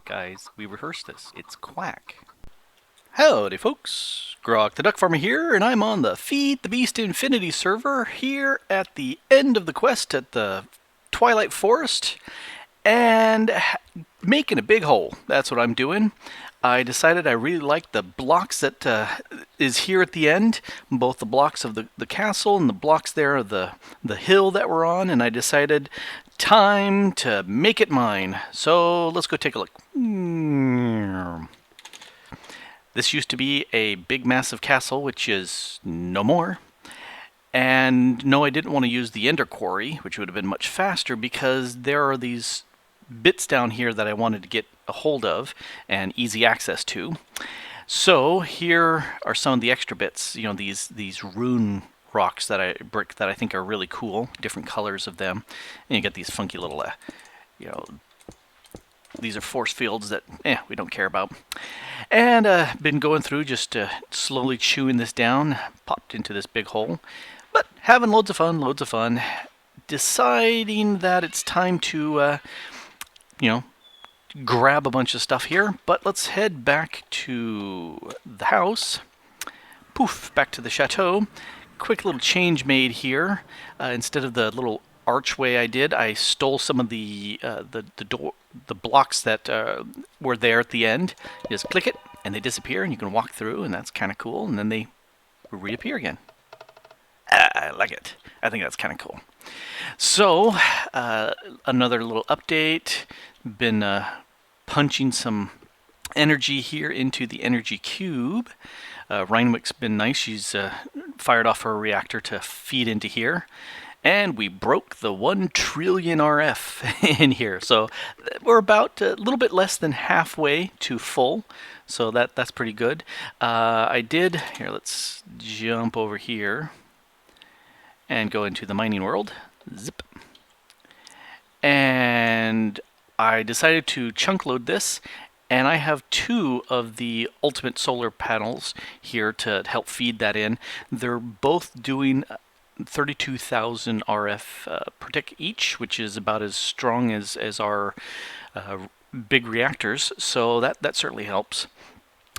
Guys, we rehearsed this. It's quack. Howdy, folks. Grok the DuckFarmer here, and I'm on the Feed the Beast Infinity server here at the end of the quest at the Twilight Forest, and making a big hole. That's what I'm doing. I decided I really liked the blocks that is here at the end, both the blocks of the castle and the blocks there of the hill that we're on, and I decided time to make it mine. So let's go take a look. This used to be a big massive castle, which is no more. And no, I didn't want to use the Ender Quarry, which would have been much faster, because there are these bits down here that I wanted to get a hold of and easy access to. So here are some of the extra bits, you know, these rune rocks that I think are really cool, different colors of them. And you get these funky little these are force fields that we don't care about. And been going through just slowly chewing this down, popped into this big hole. But having loads of fun, deciding that it's time to grab a bunch of stuff here. But let's head back to the house. Poof, back to the chateau. Quick little change made here. Instead of the little archway I stole some of the blocks that were there at the end. You just click it and they disappear and you can walk through, and that's kind of cool, and then they reappear again. I like it. I think that's kind of cool. So another little update. Been punching some energy here into the energy cube. Reinwick's been nice. She's fired off her reactor to feed into here. And we broke the 1 trillion RF in here. So we're about a little bit less than halfway to full. So that's pretty good. Here, let's jump over here and go into the mining world. Zip. And I decided to chunk load this. And I have 2 of the ultimate solar panels here to help feed that in. They're both doing 32,000 RF per tick each, which is about as strong as our big reactors, so that certainly helps.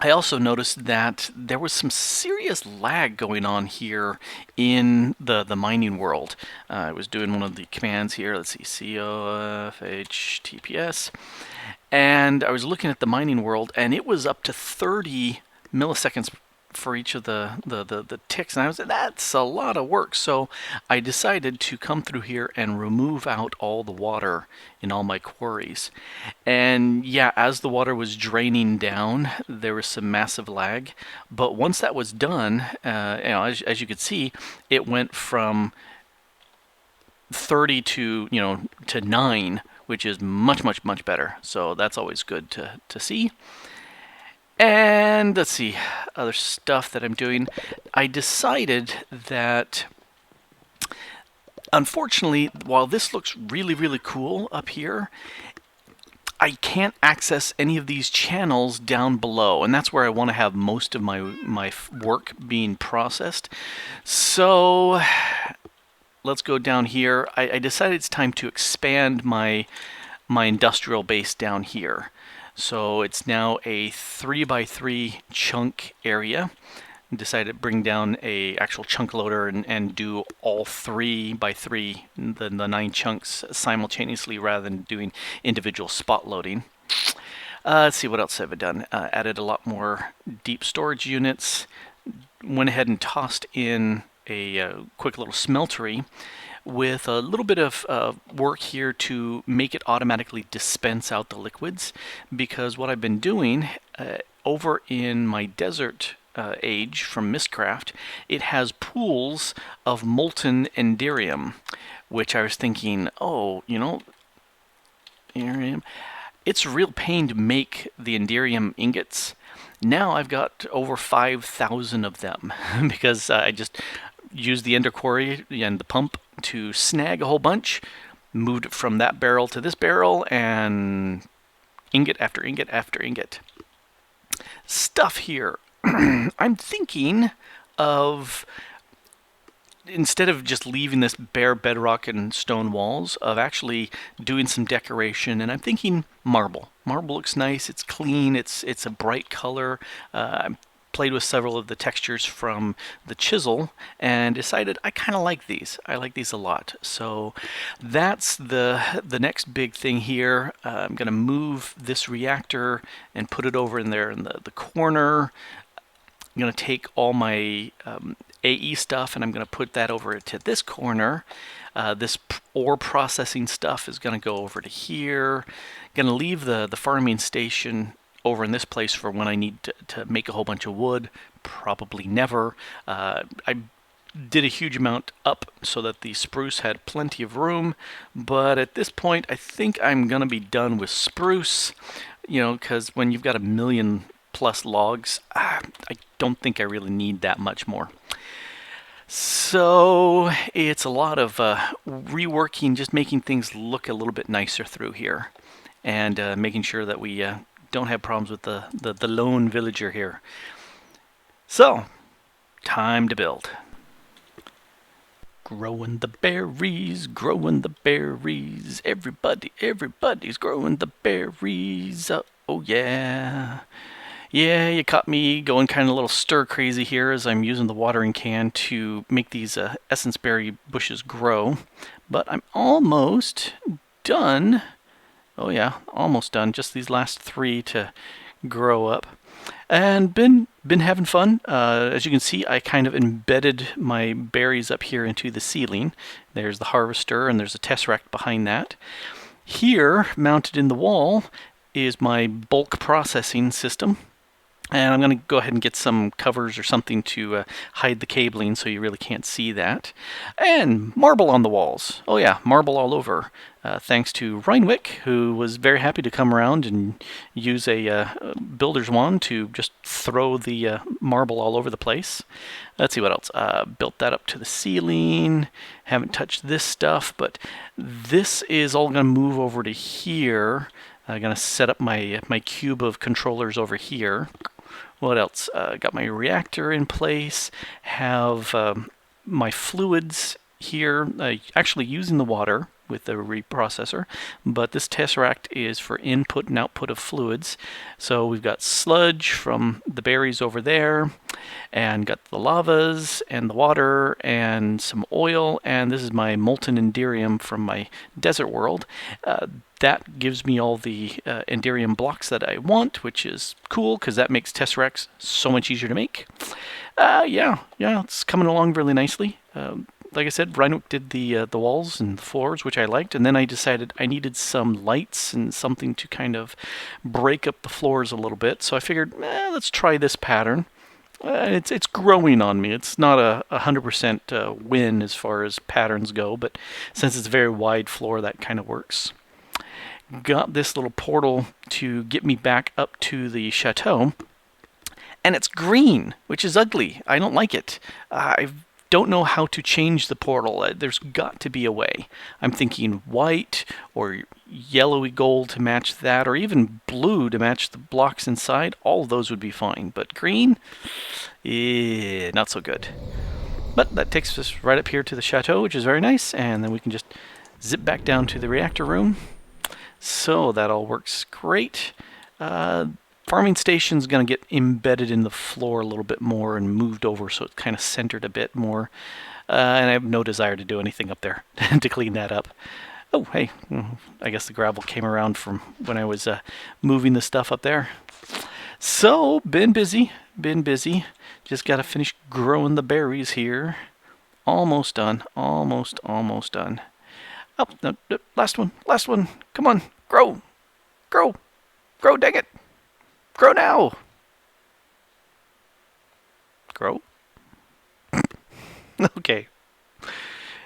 I also noticed that there was some serious lag going on here in the mining world. I was doing one of the commands here. Let's see, COFH TPS, and I was looking at the mining world, and it was up to 30 milliseconds for each of the ticks, and that's a lot of work. So I decided to come through here and remove out all the water in all my quarries. And yeah, as the water was draining down, there was some massive lag. But once that was done, as you could see, it went from 30 to 9, which is much better. So that's always good to see. And let's see, other stuff that I'm doing. I decided that, unfortunately, while this looks really cool up here, I can't access any of these channels down below, and that's where I want to have most of my work being processed. So let's go down here. I decided it's time to expand my industrial base down here. So it's now a 3x3 chunk area. Decided to bring down a actual chunk loader and do all 3x3, the 9 chunks simultaneously rather than doing individual spot loading. Let's see, what else have I done? Added a lot more deep storage units. Went ahead and tossed in a quick little smeltery with a little bit of work here to make it automatically dispense out the liquids, because what I've been doing over in my desert age from Mistcraft, it has pools of molten enderium, which I was thinking, enderium, it's a real pain to make the enderium ingots. Now I've got over 5,000 of them because I just used the Ender Quarry and the pump to snag a whole bunch, moved it from that barrel to this barrel, and ingot after ingot after ingot. Stuff here. I'm thinking of instead of just leaving this bare bedrock and stone walls, of actually doing some decoration. And I'm thinking marble. Marble looks nice. It's clean. It's a bright color. I played with several of the textures from the chisel and decided I kind of like these. I like these a lot. So that's the next big thing here. I'm going to move this reactor and put it over in there in the corner. I'm going to take all my AE stuff and I'm going to put that over to this corner. This ore processing stuff is going to go over to here. Going to leave the farming station over in this place for when I need to make a whole bunch of wood. Probably never. I did a huge amount up so that the spruce had plenty of room, but at this point I think I'm going to be done with spruce, you know, because when you've got 1,000,000+ logs, I don't think I really need that much more. So it's a lot of reworking, just making things look a little bit nicer through here, and making sure that we don't have problems with the lone villager here. So, time to build. Growing the berries, growing the berries. Everybody's growing the berries. Oh yeah. Yeah, you caught me going kind of a little stir crazy here as I'm using the watering can to make these essence berry bushes grow. But I'm almost done. Oh yeah, almost done. Just these last 3 to grow up. And been having fun. As you can see, I kind of embedded my berries up here into the ceiling. There's the harvester and there's a tesseract behind that. Here, mounted in the wall, is my bulk processing system. And I'm going to go ahead and get some covers or something to hide the cabling so you really can't see that. And marble on the walls. Oh yeah, marble all over. Thanks to Reinwick, who was very happy to come around and use a builder's wand to just throw the marble all over the place. Let's see what else. Built that up to the ceiling. Haven't touched this stuff, but this is all going to move over to here. I'm going to set up my cube of controllers over here. What else? Got my reactor in place. Have my fluids here, actually using the water with the reprocessor, but this tesseract is for input and output of fluids. So we've got sludge from the berries over there, and got the lavas and the water and some oil, and this is my molten enderium from my desert world. That gives me all the enderium blocks that I want, which is cool because that makes tesseracts so much easier to make. Yeah, it's coming along really nicely. Like I said, Reinwick did the walls and the floors, which I liked, and then I decided I needed some lights and something to kind of break up the floors a little bit. So I figured, let's try this pattern. It's growing on me. It's not a 100% win as far as patterns go, but since it's a very wide floor, that kind of works. Got this little portal to get me back up to the chateau, and it's green, which is ugly. I don't like it. I don't know how to change the portal. There's got to be a way. I'm thinking white or yellowy gold to match that, or even blue to match the blocks inside. All of those would be fine, but green, not so good. But that takes us right up here to the chateau, which is very nice, and then we can just zip back down to the reactor room. So that all works great. Farming station's going to get embedded in the floor a little bit more and moved over so it's kind of centered a bit more. And I have no desire to do anything up there to clean that up. Oh, hey, I guess the gravel came around from when I was moving the stuff up there. So, been busy. Just got to finish growing the berries here. Almost done. Almost done. Oh, no, last one. Come on, grow, dang it. Grow now. Grow. Okay.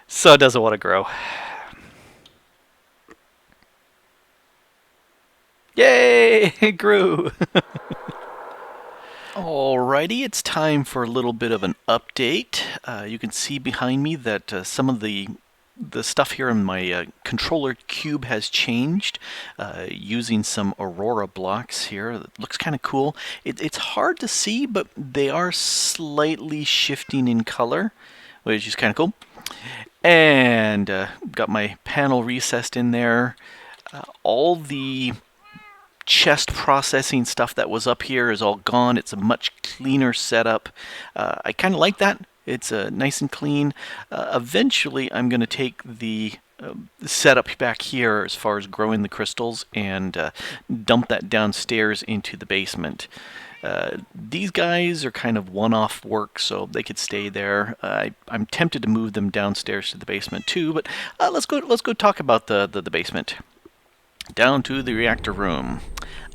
So it doesn't want to grow. Yay, it grew. Alrighty, it's time for a little bit of an update. You can see behind me that some of the stuff here in my controller cube has changed, using some aurora blocks here. It looks kind of cool. It's hard to see, but they are slightly shifting in color, which is kind of cool. And got my panel recessed in there. All the chest processing stuff that was up here is all gone. It's a much cleaner setup. I kind of like that. It's nice and clean. Eventually, I'm going to take the setup back here as far as growing the crystals and dump that downstairs into the basement. These guys are kind of one-off work, so they could stay there. I'm tempted to move them downstairs to the basement too, but let's go talk about the basement. Down to the reactor room.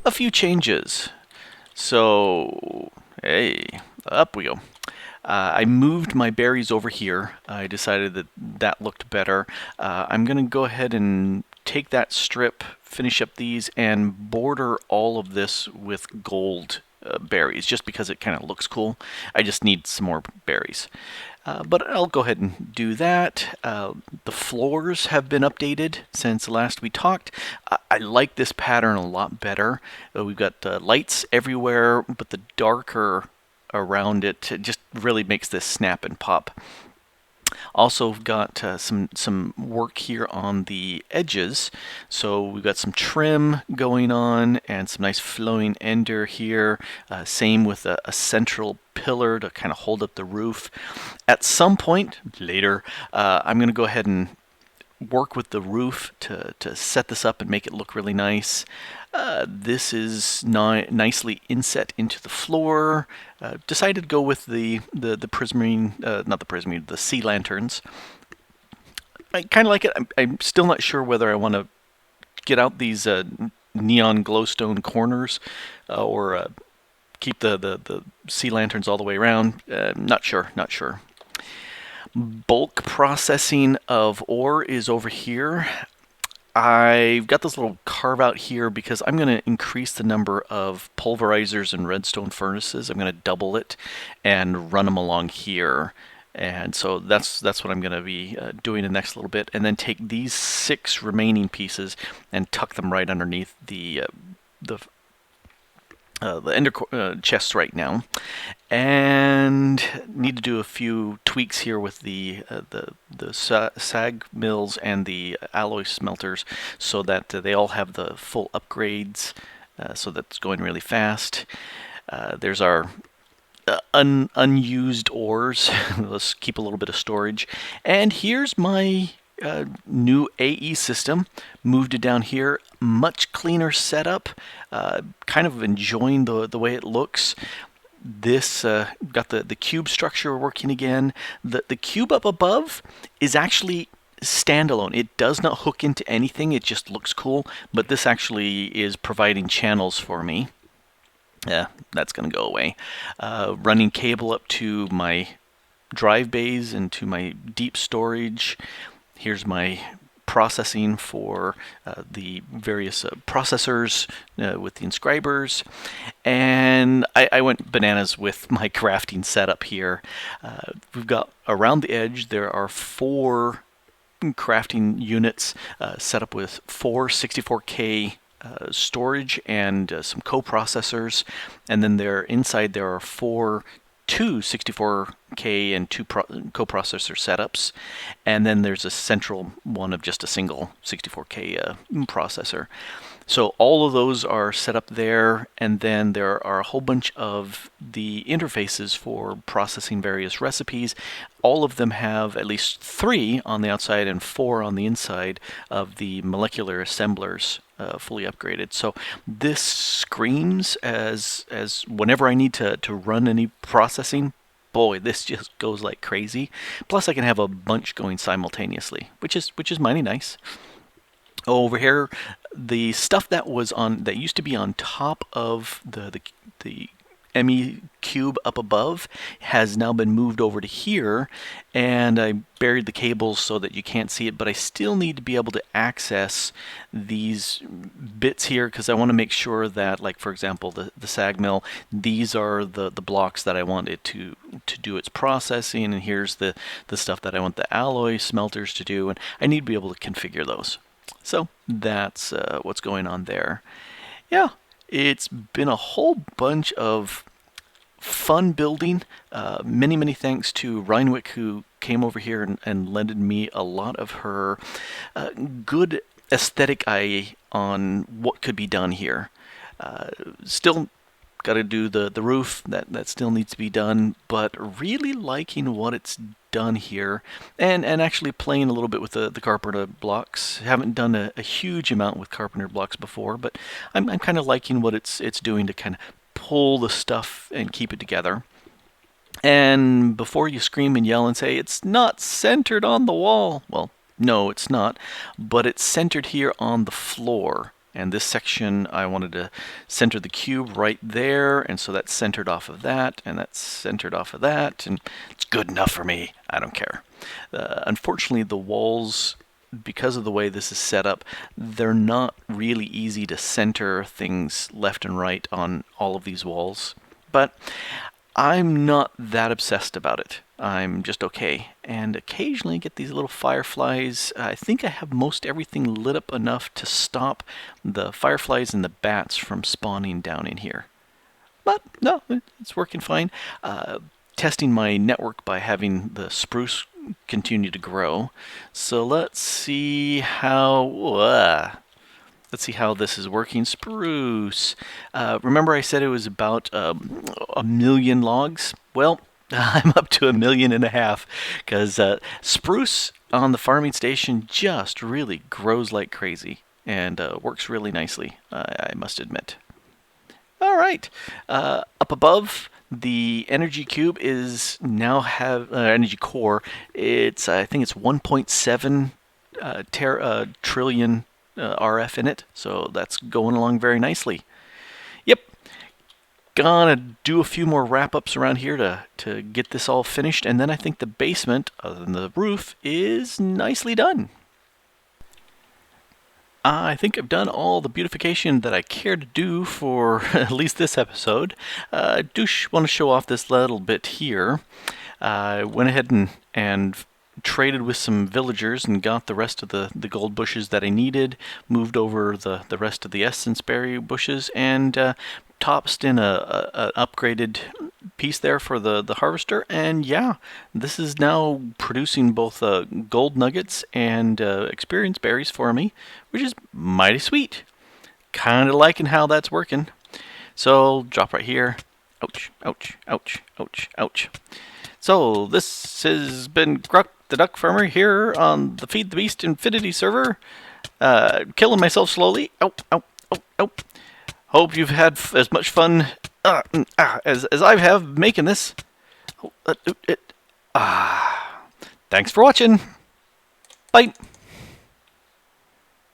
A few changes. So, hey, up we go. I moved my berries over here. I decided that that looked better. I'm going to go ahead and take that strip, finish up these, and border all of this with gold berries, just because it kind of looks cool. I just need some more berries. But I'll go ahead and do that. The floors have been updated since last we talked. I like this pattern a lot better. We've got lights everywhere, but the darker around it just really makes this snap and pop. Also got some work here on the edges, so we've got some trim going on and some nice flowing ender here. Same with a central pillar to kind of hold up the roof. At some point later, I'm going to go ahead and work with the roof to set this up and make it look really nice. This is nicely inset into the floor. Decided to go with the prismarine, not the prismarine, the sea lanterns. I kind of like it. I'm still not sure whether I want to get out these neon glowstone corners or keep the sea lanterns all the way around. Not sure. Bulk processing of ore is over here. I've got this little carve out here because I'm going to increase the number of pulverizers and redstone furnaces. I'm going to double it and run them along here. And so that's what I'm going to be doing in the next little bit. And then take these 6 remaining pieces and tuck them right underneath the ender chests right now, and need to do a few tweaks here with the sag mills and the alloy smelters so that they all have the full upgrades. So that's going really fast. There's our unused ores. Let's keep a little bit of storage. And here's my new AE system. Moved it down here. Much cleaner setup. Kind of enjoying the way it looks. This got the cube structure working again. The cube up above is actually standalone. It does not hook into anything. It just looks cool. But this actually is providing channels for me. Yeah, that's going to go away. Running cable up to my drive bays and to my deep storage. Here's my processing for the various processors with the inscribers. And I went bananas with my crafting setup here. We've got around the edge, there are 4 crafting units set up with 4 64K storage and some co-processors. And then inside there are 2 64K and 2 co-processor setups, and then there's a central one of just a single 64K processor. So all of those are set up there, and then there are a whole bunch of the interfaces for processing various recipes. All of them have at least 3 on the outside and 4 on the inside of the molecular assemblers fully upgraded. So this screams as whenever I need to run any processing, boy, this just goes like crazy. Plus I can have a bunch going simultaneously, which is mighty nice. Over here, the stuff that used to be on top of the ME cube up above has now been moved over to here, and I buried the cables so that you can't see it, but I still need to be able to access these bits here because I want to make sure that, like for example, the sag mill, these are the blocks that I want it to do its processing, and here's the stuff that I want the alloy smelters to do, and I need to be able to configure those. So that's what's going on there. Yeah, it's been a whole bunch of fun building. Many thanks to Reinwick, who came over here and lended me a lot of her good aesthetic eye on what could be done here. Still got to do the roof, that still needs to be done, but really liking what it's done here, and actually playing a little bit with the carpenter blocks. Haven't done a huge amount with carpenter blocks before, but I'm kind of liking what it's doing to kind of pull the stuff and keep it together. And before you scream and yell and say it's not centered on the wall, well, no, it's not, but it's centered here on the floor. And this section, I wanted to center the cube right there, and so that's centered off of that, and that's centered off of that, and it's good enough for me. I don't care. Unfortunately, the walls, because of the way this is set up, they're not really easy to center things left and right on all of these walls. But I'm not that obsessed about it. I'm just okay. And occasionally get these little fireflies. I think I have most everything lit up enough to stop the fireflies and the bats from spawning down in here. But no, it's working fine. Testing my network by having the spruce continue to grow. So let's see how... Let's see how this is working. Spruce. Remember I said it was about 1,000,000 logs? Well, I'm up to 1.5 million, because spruce on the farming station just really grows like crazy and works really nicely, I must admit. All right. Up above, the energy cube is now energy core. It's I think it's 1.7 trillion RF in it, so that's going along very nicely. Yep, gonna do a few more wrap-ups around here to get this all finished, and then I think the basement, other than the roof, is nicely done. I think I've done all the beautification that I care to do for at least this episode. I do want to show off this little bit here. I went ahead and traded with some villagers and got the rest of the gold bushes that I needed, moved over the rest of the essence berry bushes, and tossed in a upgraded piece there for the harvester. And yeah, this is now producing both gold nuggets and experience berries for me, which is mighty sweet. Kind of liking how that's working. So drop right here. Ouch, ouch, ouch, ouch, ouch. So this has been Grok the DuckFarmer here on the Feed the Beast Infinity server. Killing myself slowly. Ow, ow, ow, ow. Hope you've had as much fun as I have making this. Thanks for watching. Bye.